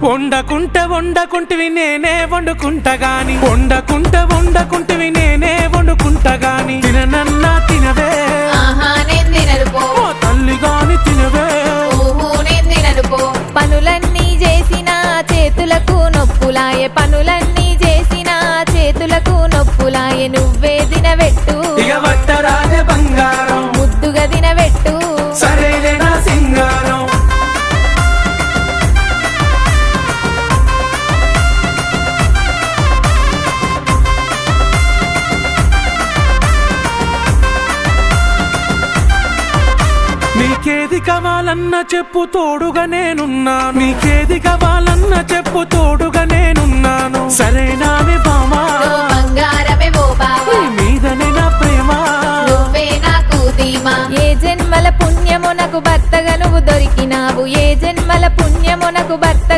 వండకుంటివి నేనే వండుకుంటా గాని వండకుంటివి నేనే వండుకుంటా గాని తిననన్నా తినవే ఓ తల్లి గాని తినవే పనులన్నీ చేసిన చేతులకు నొప్పులాయే పనులన్నీ చేసిన చేతులకు నొప్పులాయే నువ్వే దినవెట్టు ఇక వట్టరాజే బంగారం ముద్దుగా దినవెట్టు సరేలే నా సింగారం నీకేది కావాలన్నా చెప్పు తోడుగా నేనున్నాను నీకేది కావాలన్నా చెప్పు తోడుగా నేనున్నాను సరేనానే బామా బంగారమే ఓ బావా నీ మీదనే నా ప్రేమ నువ్వే నాకు ధీమా ఏ జన్మల పుణ్యము నాకు భర్తగా నువ్వు దొరికినావు ఏ జన్మల పుణ్యము నాకు భర్త